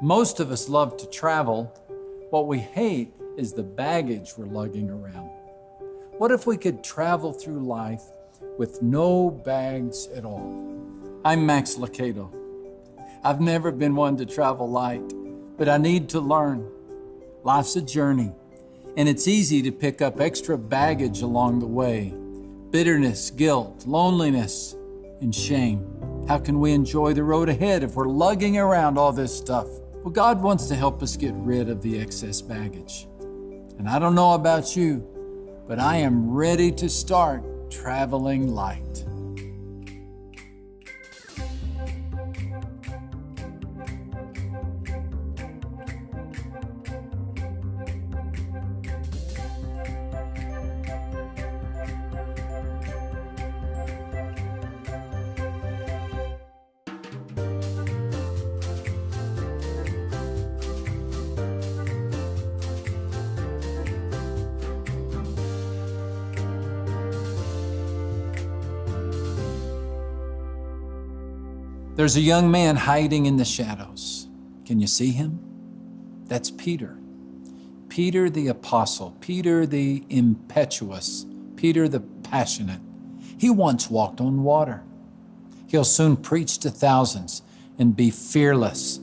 Most of us love to travel. What we hate is the baggage we're lugging around. What if we could travel through life with no bags at all? I'm Max Lucado. I've never been one to travel light, but I need to learn. Life's a journey, and it's easy to pick up extra baggage along the way. Bitterness, guilt, loneliness, and shame. How can we enjoy the road ahead if we're lugging around all this stuff? Well, God wants to help us get rid of the excess baggage. And I don't know about you, but I am ready to start traveling light. There's a young man hiding in the shadows. Can you see him? That's Peter. Peter the apostle, Peter the impetuous, Peter the passionate. He once walked on water. He'll soon preach to thousands and be fearless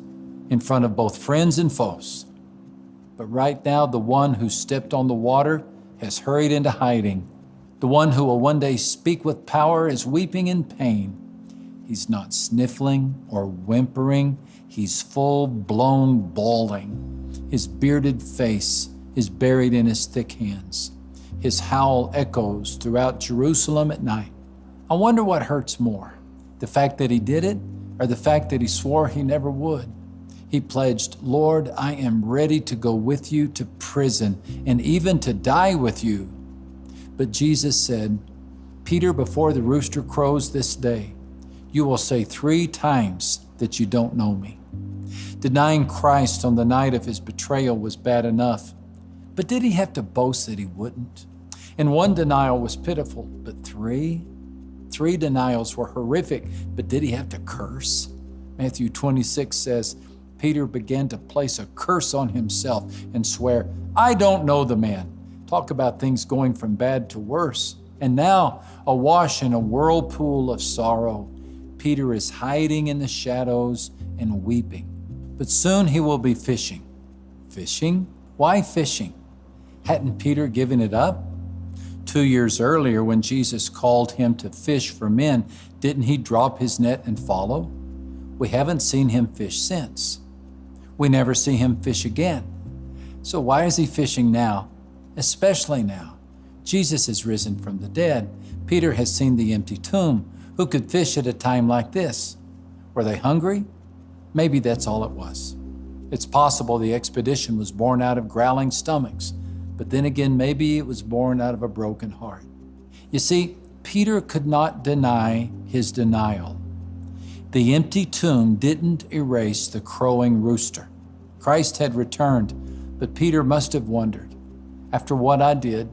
in front of both friends and foes. But right now, the one who stepped on the water has hurried into hiding. The one who will one day speak with power is weeping in pain. He's not sniffling or whimpering. He's full-blown bawling. His bearded face is buried in his thick hands. His howl echoes throughout Jerusalem at night. I wonder what hurts more, the fact that he did it or the fact that he swore he never would. He pledged, "Lord, I am ready to go with you to prison and even to die with you." But Jesus said, "Peter, before the rooster crows this day, you will say 3 times that you don't know me." Denying Christ on the night of his betrayal was bad enough, but did he have to boast that he wouldn't? And one denial was pitiful, but 3? 3 denials were horrific, but did he have to curse? Matthew 26 says, Peter began to place a curse on himself and swear, "I don't know the man." Talk about things going from bad to worse. And now, awash in a whirlpool of sorrow, Peter is hiding in the shadows and weeping. But soon he will be fishing. Fishing? Why fishing? Hadn't Peter given it up? 2 years earlier, when Jesus called him to fish for men, didn't he drop his net and follow? We haven't seen him fish since. We never see him fish again. So why is he fishing now? Especially now. Jesus has risen from the dead. Peter has seen the empty tomb. Who could fish at a time like this? Were they hungry? Maybe that's all it was. It's possible the expedition was born out of growling stomachs, but then again, maybe it was born out of a broken heart. You see, Peter could not deny his denial. The empty tomb didn't erase the crowing rooster. Christ had returned, but Peter must have wondered, after what I did,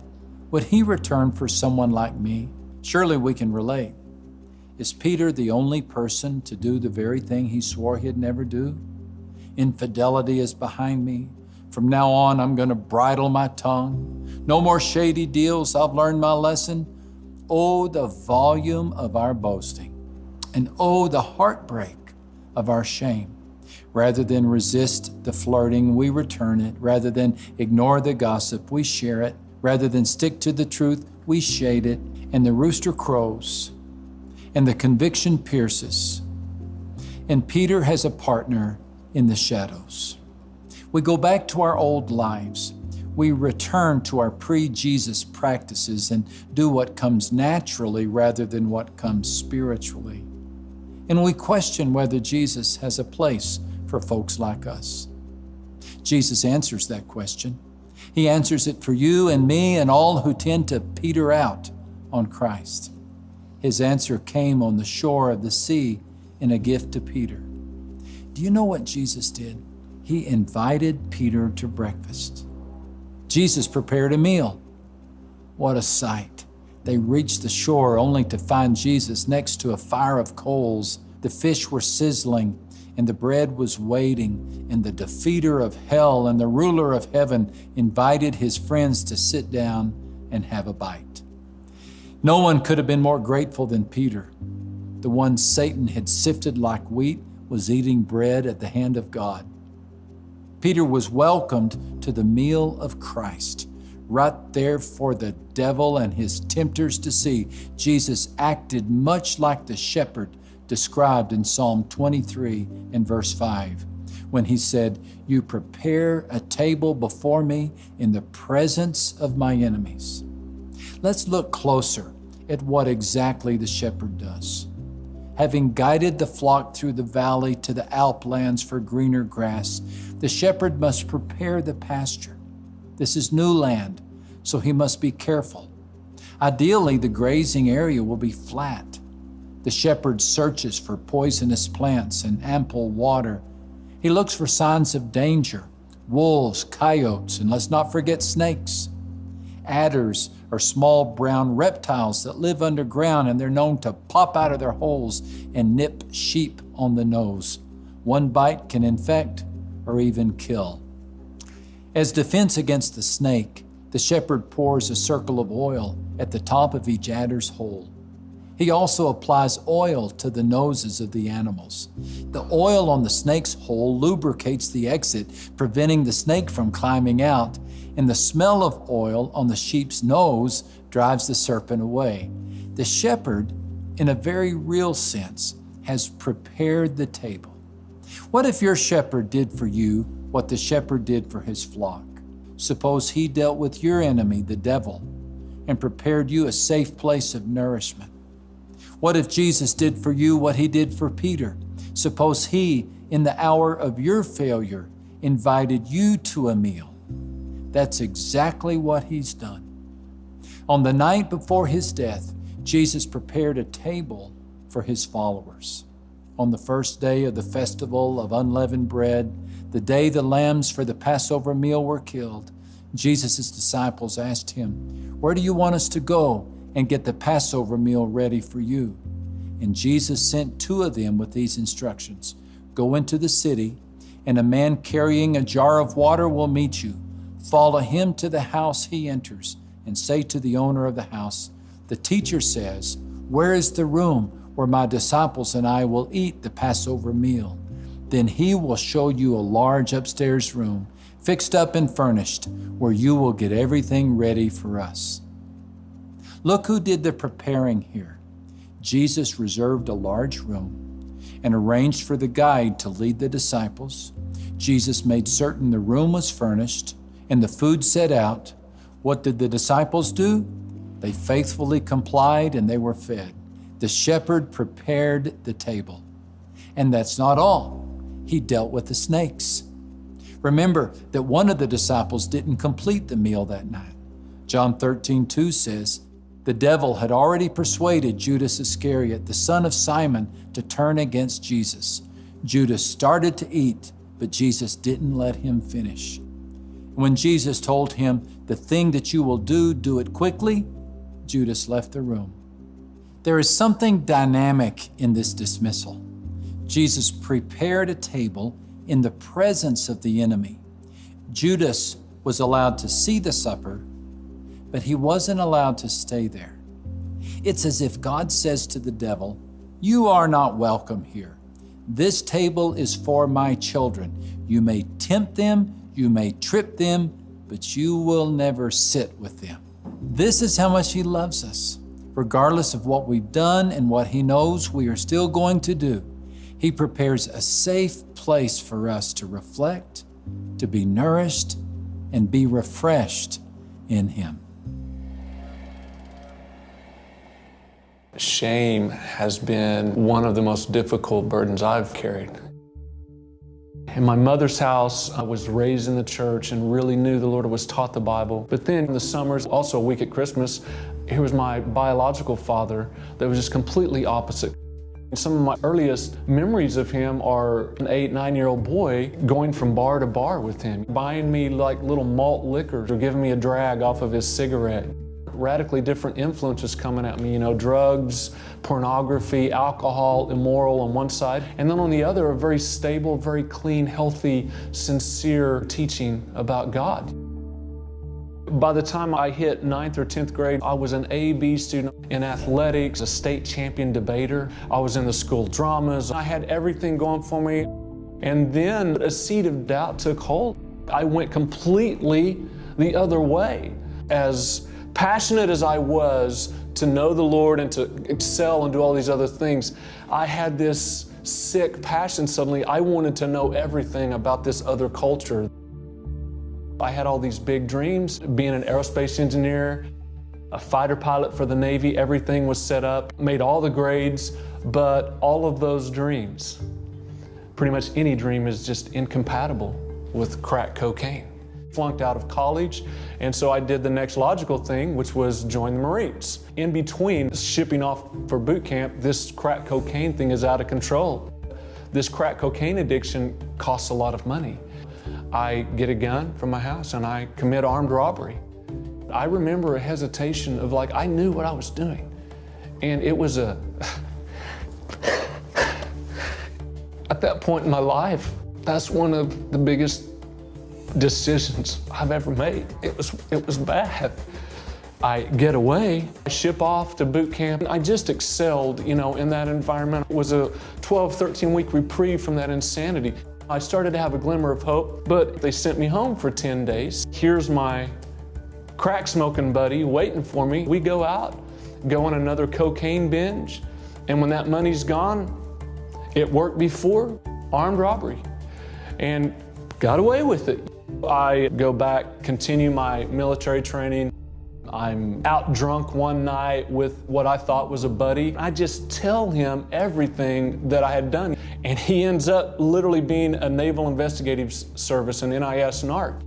would he return for someone like me? Surely we can relate. Is Peter the only person to do the very thing he swore he'd never do? Infidelity is behind me. From now on, I'm going to bridle my tongue. No more shady deals. I've learned my lesson. Oh, the volume of our boasting. And oh, the heartbreak of our shame. Rather than resist the flirting, we return it. Rather than ignore the gossip, we share it. Rather than stick to the truth, we shade it. And the rooster crows. And the conviction pierces. And Peter has a partner in the shadows. We go back to our old lives. We return to our pre-Jesus practices and do what comes naturally rather than what comes spiritually. And we question whether Jesus has a place for folks like us. Jesus answers that question. He answers it for you and me and all who tend to peter out on Christ. His answer came on the shore of the sea in a gift to Peter. Do you know what Jesus did? He invited Peter to breakfast. Jesus prepared a meal. What a sight. They reached the shore only to find Jesus next to a fire of coals. The fish were sizzling and the bread was waiting, and the defeater of hell and the ruler of heaven invited his friends to sit down and have a bite. No one could have been more grateful than Peter. The one Satan had sifted like wheat was eating bread at the hand of God. Peter was welcomed to the meal of Christ. Right there for the devil and his tempters to see, Jesus acted much like the shepherd described in Psalm 23 and verse 5, when he said, "You prepare a table before me in the presence of my enemies." Let's look closer at what exactly the shepherd does. Having guided the flock through the valley to the alplands for greener grass, the shepherd must prepare the pasture. This is new land, so he must be careful. Ideally, the grazing area will be flat. The shepherd searches for poisonous plants and ample water. He looks for signs of danger, wolves, coyotes, and let's not forget snakes. Adders are small brown reptiles that live underground, and they're known to pop out of their holes and nip sheep on the nose. One bite can infect or even kill. As defense against the snake, the shepherd pours a circle of oil at the top of each adder's hole. He also applies oil to the noses of the animals. The oil on the snake's hole lubricates the exit, preventing the snake from climbing out, and the smell of oil on the sheep's nose drives the serpent away. The shepherd, in a very real sense, has prepared the table. What if your shepherd did for you what the shepherd did for his flock? Suppose he dealt with your enemy, the devil, and prepared you a safe place of nourishment. What if Jesus did for you what he did for Peter? Suppose he, in the hour of your failure, invited you to a meal. That's exactly what he's done. On the night before his death, Jesus prepared a table for his followers. On the first day of the festival of unleavened bread, the day the lambs for the Passover meal were killed, Jesus' disciples asked him, "Where do you want us to go and get the Passover meal ready for you?" And Jesus sent two of them with these instructions. "Go into the city, and a man carrying a jar of water will meet you. Follow him to the house he enters, and say to the owner of the house, 'The teacher says, where is the room where my disciples and I will eat the Passover meal?' Then he will show you a large upstairs room, fixed up and furnished, where you will get everything ready for us." Look who did the preparing here. Jesus reserved a large room and arranged for the guide to lead the disciples. Jesus made certain the room was furnished and the food set out. What did the disciples do? They faithfully complied and they were fed. The shepherd prepared the table. And that's not all. He dealt with the snakes. Remember that one of the disciples didn't complete the meal that night. John 13:2 says, "The devil had already persuaded Judas Iscariot, the son of Simon, to turn against Jesus. Judas started to eat, but Jesus didn't let him finish. When Jesus told him, 'The thing that you will do, do it quickly,' Judas left the room." There is something dynamic in this dismissal. Jesus prepared a table in the presence of the enemy. Judas was allowed to see the supper, but he wasn't allowed to stay there. It's as if God says to the devil, "You are not welcome here. This table is for my children. You may tempt them, you may trip them, but you will never sit with them." This is how much he loves us. Regardless of what we've done and what he knows we are still going to do, he prepares a safe place for us to reflect, to be nourished, and be refreshed in him. Shame has been one of the most difficult burdens I've carried. In my mother's house, I was raised in the church and really knew the Lord, was taught the Bible. But then in the summers, also a week at Christmas, here was my biological father that was just completely opposite. Some of my earliest memories of him are an 8, 9-year-old boy going from bar to bar with him, buying me like little malt liquors or giving me a drag off of his cigarette. radically different influences coming at me, you know, drugs, pornography, alcohol, immoral on one side, and then on the other, a very stable, very clean, healthy, sincere teaching about God. By the time I hit 9th or 10th grade, I was an A-B student in athletics, a state champion debater. I was in the school dramas. I had everything going for me. And then a seed of doubt took hold. I went completely the other way. As passionate as I was to know the Lord and to excel and do all these other things, I had this sick passion suddenly. I wanted to know everything about this other culture. I had all these big dreams, being an aerospace engineer, a fighter pilot for the Navy. Everything was set up, made all the grades, but all of those dreams, pretty much any dream, is just incompatible with crack cocaine. Flunked out of college, and so I did the next logical thing, which was join the Marines. In between shipping off for boot camp, this crack cocaine thing is out of control. This crack cocaine addiction costs a lot of money. I get a gun from my house and I commit armed robbery. I remember a hesitation of like, I knew what I was doing. And it was at that point in my life, that's one of the biggest decisions I've ever made. It was bad. I get away, I ship off to boot camp. I just excelled, you know, in that environment. It was a 12, 13-week reprieve from that insanity. I started to have a glimmer of hope, but they sent me home for 10 days. Here's my crack smoking buddy waiting for me. We go out, go on another cocaine binge, and when that money's gone, it worked before, armed robbery, and got away with it. I go back, continue my military training. I'm out drunk one night with what I thought was a buddy. I just tell him everything that I had done. And he ends up literally being a Naval Investigative Service, an NIS narc.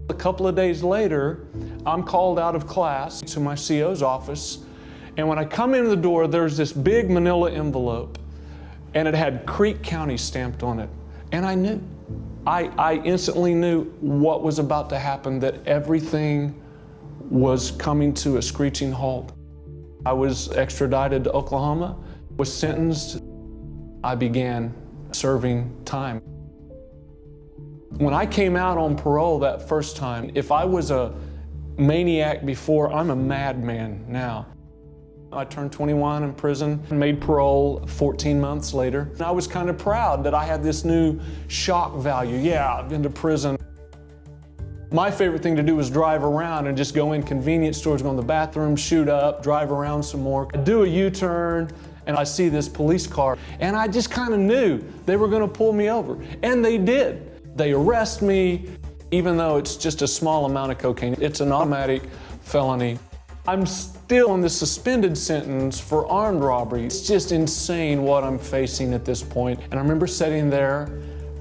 A couple of days later, I'm called out of class to my CO's office. And when I come in the door, there's this big manila envelope, and it had Creek County stamped on it. And I knew. I instantly knew what was about to happen, that everything was coming to a screeching halt. I was extradited to Oklahoma, was sentenced. I began serving time. When I came out on parole that first time, if I was a maniac before, I'm a madman now. I turned 21 in prison, made parole 14 months later. And I was kind of proud that I had this new shock value. Yeah, I've been to prison. My favorite thing to do was drive around and just go in convenience stores, go in the bathroom, shoot up, drive around some more, do a U-turn, and I see this police car, and I just kind of knew they were going to pull me over, and they did. They arrest me, even though it's just a small amount of cocaine. It's an automatic felony. I'm still on the suspended sentence for armed robbery. It's just insane what I'm facing at this point. And I remember sitting there,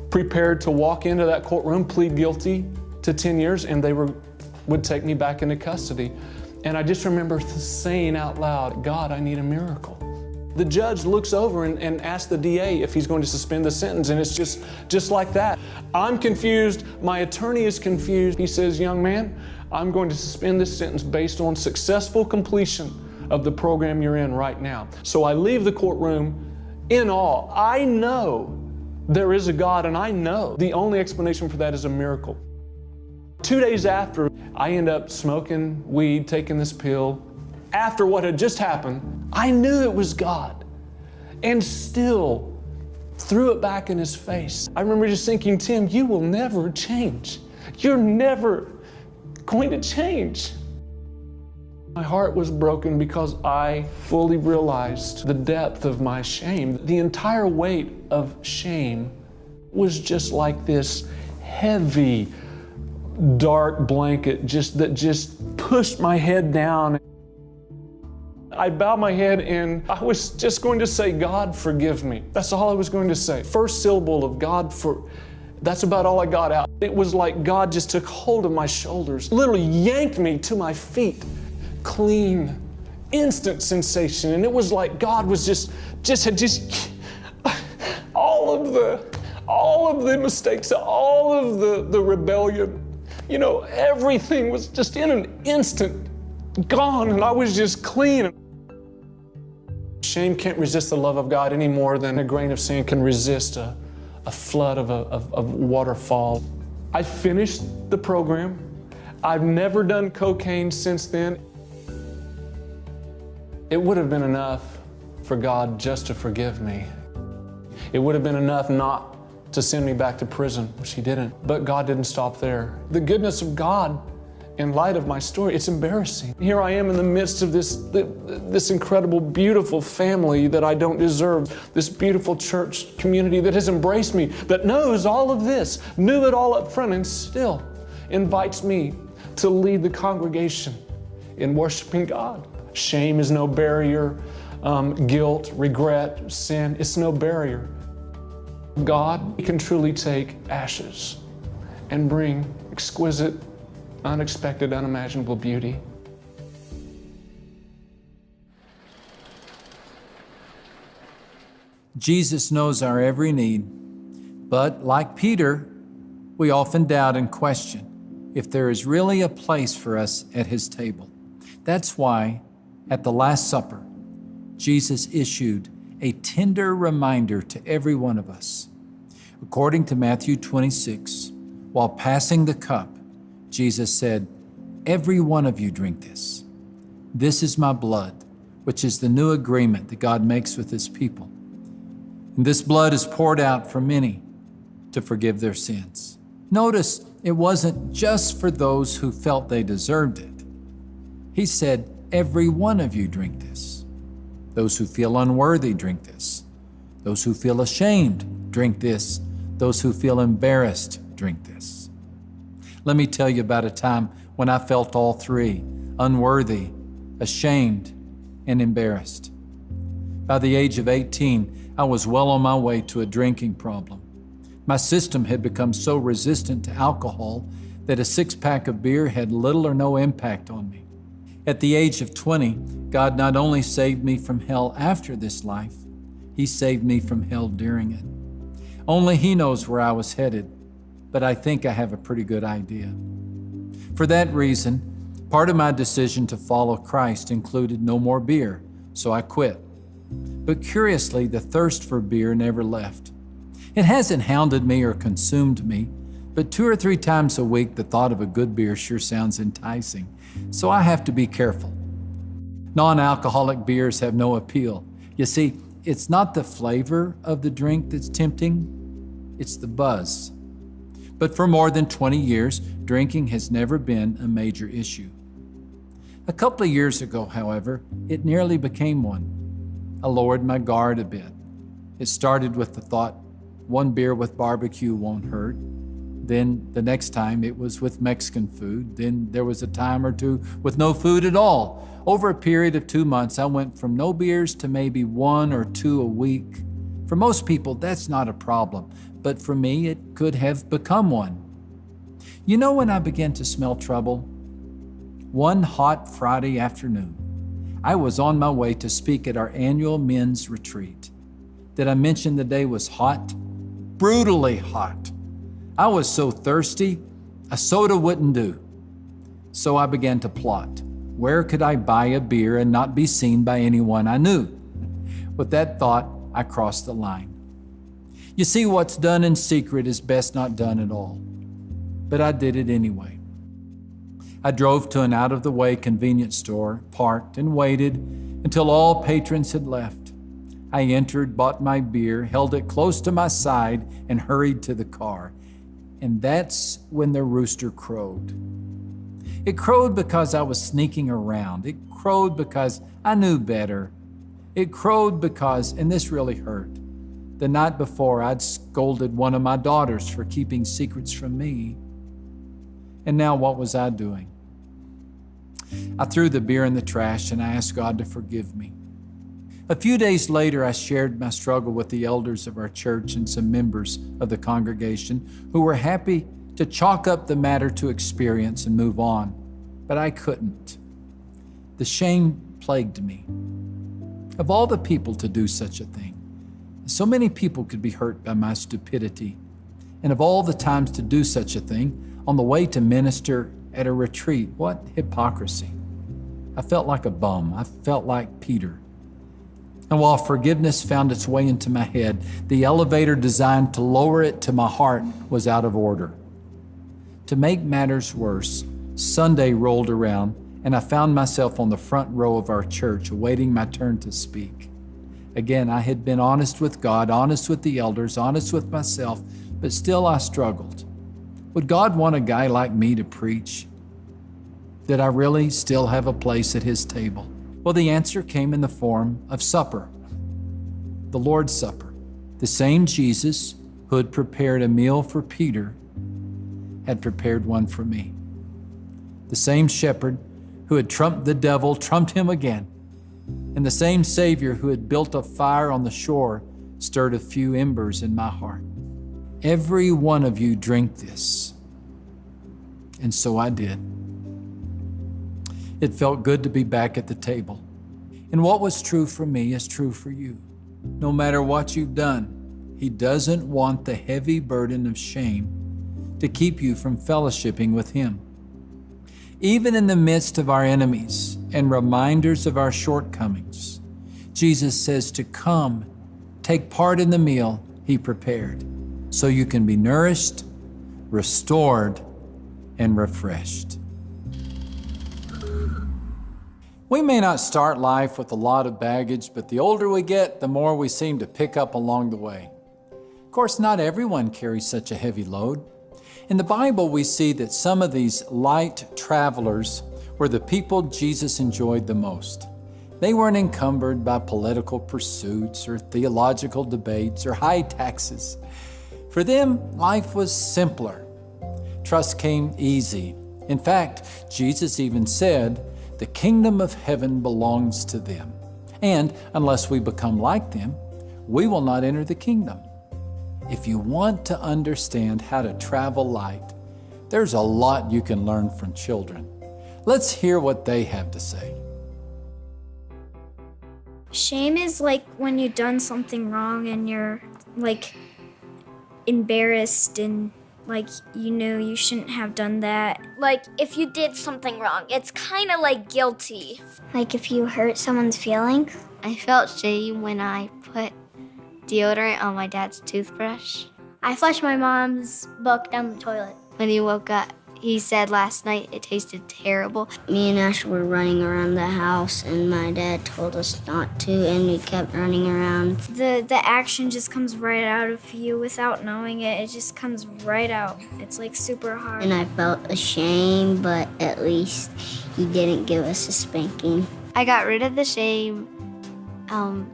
prepared to walk into that courtroom, plead guilty to 10 years, and they would take me back into custody. And I just remember saying out loud, God, I need a miracle. The judge looks over and asks the DA if he's going to suspend the sentence, and it's just like that. I'm confused, my attorney is confused. He says, young man, I'm going to suspend this sentence based on successful completion of the program you're in right now. So I leave the courtroom in awe. I know there is a God, and I know the only explanation for that is a miracle. 2 days after, I end up smoking weed, taking this pill. After what had just happened, I knew it was God, and still threw it back in his face. I remember just thinking, Tim, you will never change. You're never going to change. My heart was broken because I fully realized the depth of my shame. The entire weight of shame was just like this heavy, dark blanket that just pushed my head down. I bowed my head and I was just going to say, God, forgive me. That's all I was going to say. First syllable of God, that's about all I got out. It was like God just took hold of my shoulders, literally yanked me to my feet. Clean, instant sensation. And it was like God was just all of the mistakes, all of the rebellion, everything was just in an instant gone, and I was just clean. Shame can't resist the love of God any more than a grain of sand can resist a flood of a waterfall. I finished the program. I've never done cocaine since then. It would have been enough for God just to forgive me. It would have been enough not to send me back to prison, which He didn't. But God didn't stop there. The goodness of God, in light of my story, it's embarrassing. Here I am in the midst of this incredible, beautiful family that I don't deserve, this beautiful church community that has embraced me, that knows all of this, knew it all up front, and still invites me to lead the congregation in worshiping God. Shame is no barrier. Guilt, regret, sin, it's no barrier. God can truly take ashes and bring exquisite, unexpected, unimaginable beauty. Jesus knows our every need, but like Peter, we often doubt and question if there is really a place for us at His table. That's why at the Last Supper, Jesus issued a tender reminder to every one of us. According to Matthew 26, while passing the cup, Jesus said, "Every one of you drink this. This is my blood, which is the new agreement that God makes with His people. And this blood is poured out for many to forgive their sins." Notice it wasn't just for those who felt they deserved it. He said, "Every one of you drink this. Those who feel unworthy, drink this. Those who feel ashamed, drink this. Those who feel embarrassed, drink this." Let me tell you about a time when I felt all three: unworthy, ashamed, and embarrassed. By the age of 18, I was well on my way to a drinking problem. My system had become so resistant to alcohol that a six-pack of beer had little or no impact on me. At the age of 20, God not only saved me from hell after this life, He saved me from hell during it. Only He knows where I was headed, but I think I have a pretty good idea. For that reason, part of my decision to follow Christ included no more beer, so I quit. But curiously, the thirst for beer never left. It hasn't hounded me or consumed me, but 2 or 3 times a week, the thought of a good beer sure sounds enticing, so I have to be careful. Non-alcoholic beers have no appeal. You see, it's not the flavor of the drink that's tempting, it's the buzz. But for more than 20 years, drinking has never been a major issue. A couple of years ago, however, it nearly became one. I lowered my guard a bit. It started with the thought, one beer with barbecue won't hurt. Then the next time it was with Mexican food. Then there was a time or two with no food at all. Over a period of 2 months, I went from no beers to maybe 1 or 2 a week. For most people, that's not a problem, but for me, it could have become one. You know when I began to smell trouble? One hot Friday afternoon, I was on my way to speak at our annual men's retreat. Did I mention the day was hot? Brutally hot. I was so thirsty, a soda wouldn't do. So I began to plot. Where could I buy a beer and not be seen by anyone I knew? With that thought, I crossed the line. You see, what's done in secret is best not done at all. But I did it anyway. I drove to an out-of-the-way convenience store, parked, and waited until all patrons had left. I entered, bought my beer, held it close to my side, and hurried to the car. And that's when the rooster crowed. It crowed because I was sneaking around. It crowed because I knew better. It crowed because, and this really hurt, the night before I'd scolded one of my daughters for keeping secrets from me. And now what was I doing? I threw the beer in the trash and I asked God to forgive me. A few days later, I shared my struggle with the elders of our church and some members of the congregation who were happy to chalk up the matter to experience and move on, but I couldn't. The shame plagued me. Of all the people to do such a thing, so many people could be hurt by my stupidity. And of all the times to do such a thing, on the way to minister at a retreat, what hypocrisy. I felt like a bum. I felt like Peter. And while forgiveness found its way into my head, the elevator designed to lower it to my heart was out of order. To make matters worse, Sunday rolled around and I found myself on the front row of our church awaiting my turn to speak. Again, I had been honest with God, honest with the elders, honest with myself, but still I struggled. Would God want a guy like me to preach? Did I really still have a place at his table? Well, the answer came in the form of supper, the Lord's Supper. The same Jesus who had prepared a meal for Peter had prepared one for me. The same shepherd who had trumped the devil trumped him again. And the same Savior who had built a fire on the shore stirred a few embers in my heart. Every one of you drink this. And so I did. It felt good to be back at the table. And what was true for me is true for you. No matter what you've done, He doesn't want the heavy burden of shame to keep you from fellowshipping with Him. Even in the midst of our enemies and reminders of our shortcomings, Jesus says to come, take part in the meal He prepared, so you can be nourished, restored, and refreshed. We may not start life with a lot of baggage, but the older we get, the more we seem to pick up along the way. Of course, not everyone carries such a heavy load. In the Bible, we see that some of these light travelers were the people Jesus enjoyed the most. They weren't encumbered by political pursuits or theological debates or high taxes. For them, life was simpler. Trust came easy. In fact, Jesus even said, the kingdom of heaven belongs to them. And unless we become like them, we will not enter the kingdom. If you want to understand how to travel light, there's a lot you can learn from children. Let's hear what they have to say. Shame is like when you've done something wrong and you're like embarrassed and like you know you shouldn't have done that. Like if you did something wrong, it's kind of like guilty. Like if you hurt someone's feelings. I felt shame when I put deodorant on my dad's toothbrush. I flushed my mom's book down the toilet. When he woke up, he said last night it tasted terrible. Me and Ash were running around the house and my dad told us not to and we kept running around. The action just comes right out of you without knowing it. It just comes right out. It's like super hard. And I felt ashamed, but at least he didn't give us a spanking. I got rid of the shame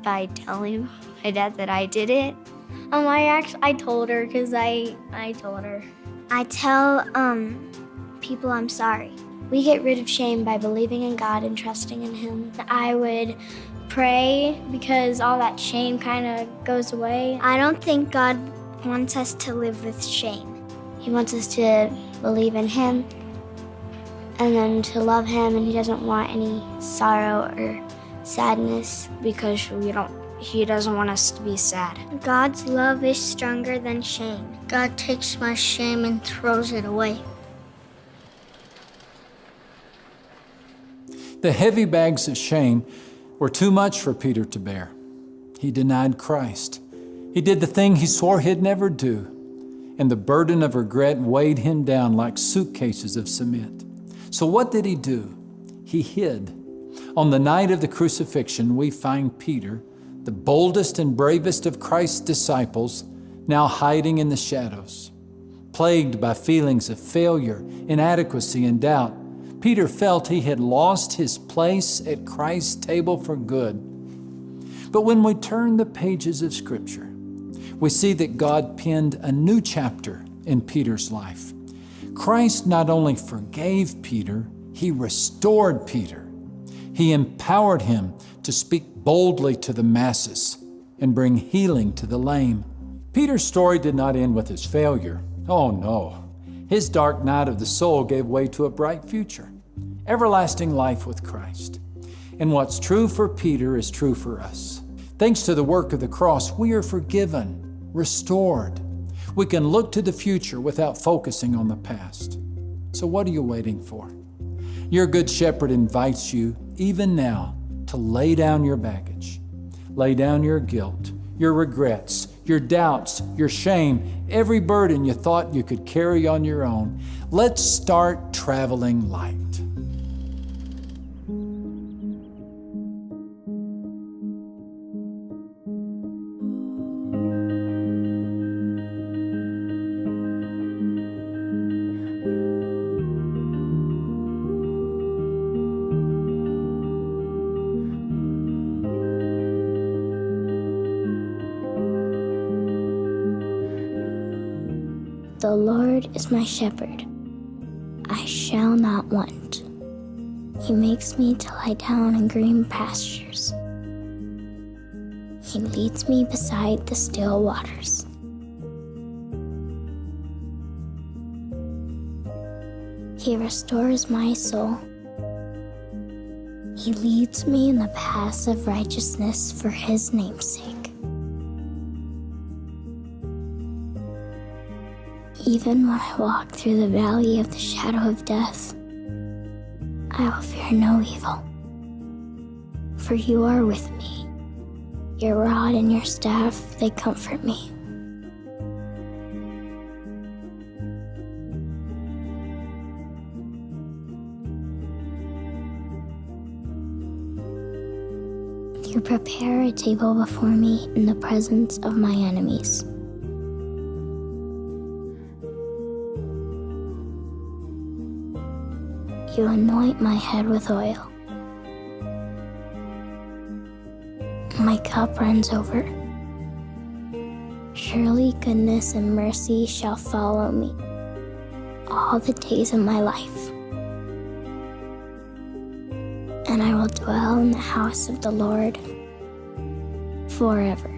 by telling my dad that I did it. I told her because I told her. I tell people I'm sorry. We get rid of shame by believing in God and trusting in Him. I would pray because all that shame kind of goes away. I don't think God wants us to live with shame. He wants us to believe in Him and then to love Him, and He doesn't want any sorrow or sadness because He doesn't want us to be sad. God's love is stronger than shame. God takes my shame and throws it away. The heavy bags of shame were too much for Peter to bear. He denied Christ. He did the thing he swore he'd never do, and the burden of regret weighed him down like suitcases of cement. So what did he do? He hid. On the night of the crucifixion, we find Peter, the boldest and bravest of Christ's disciples, now hiding in the shadows. Plagued by feelings of failure, inadequacy, and doubt, Peter felt he had lost his place at Christ's table for good. But when we turn the pages of Scripture, we see that God penned a new chapter in Peter's life. Christ not only forgave Peter, He restored Peter. He empowered him to speak boldly to the masses and bring healing to the lame. Peter's story did not end with his failure. Oh no. His dark night of the soul gave way to a bright future, everlasting life with Christ. And what's true for Peter is true for us. Thanks to the work of the cross, we are forgiven, restored. We can look to the future without focusing on the past. So what are you waiting for? Your Good Shepherd invites you, even now, to lay down your baggage, lay down your guilt, your regrets, your doubts, your shame, every burden you thought you could carry on your own. Let's start traveling light. The Lord is my shepherd. I shall not want. He makes me to lie down in green pastures. He leads me beside the still waters. He restores my soul. He leads me in the paths of righteousness for his name's sake. Even when I walk through the valley of the shadow of death, I will fear no evil. For you are with me. Your rod and your staff, they comfort me. You prepare a table before me in the presence of my enemies. You anoint my head with oil. My cup runs over. Surely goodness and mercy shall follow me all the days of my life. And I will dwell in the house of the Lord forever.